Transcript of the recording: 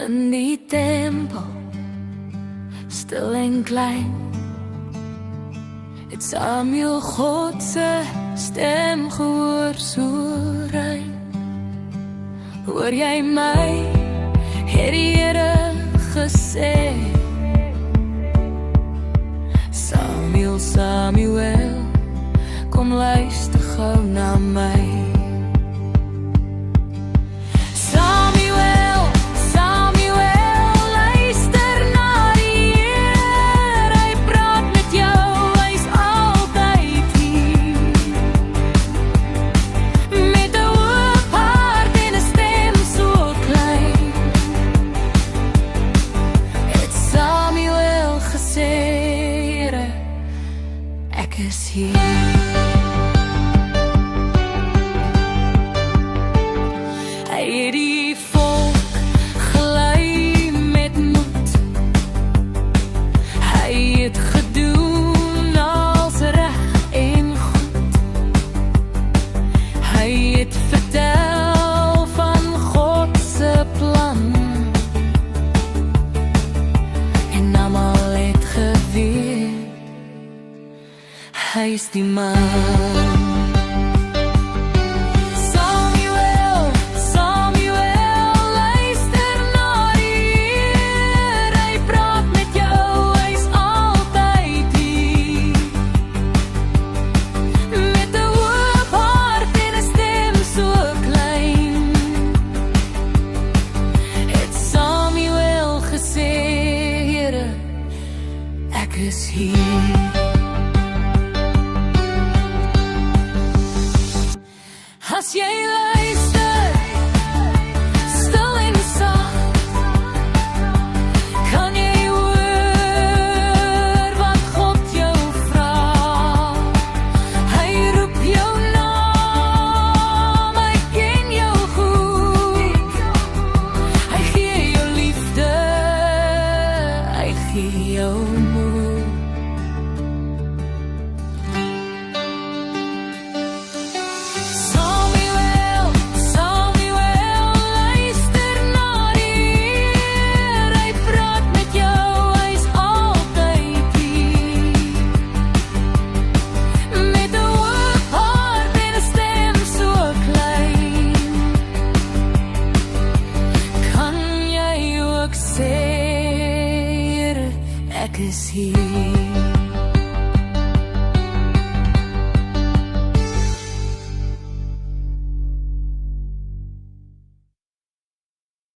In die tempel, stil en klein, het Samuel God se stem gehoor so rein. Hoor jy my, het die Here gesê, Samuel, Samuel, kom luister gou na my. Hy is die man. Samuel, Samuel, luister na die Heer. Hy praat met jou, hy is altyd hier. Met 'n oop hart en 'n stem so klein, het Samuel gesê, Here, ek is hier. As jy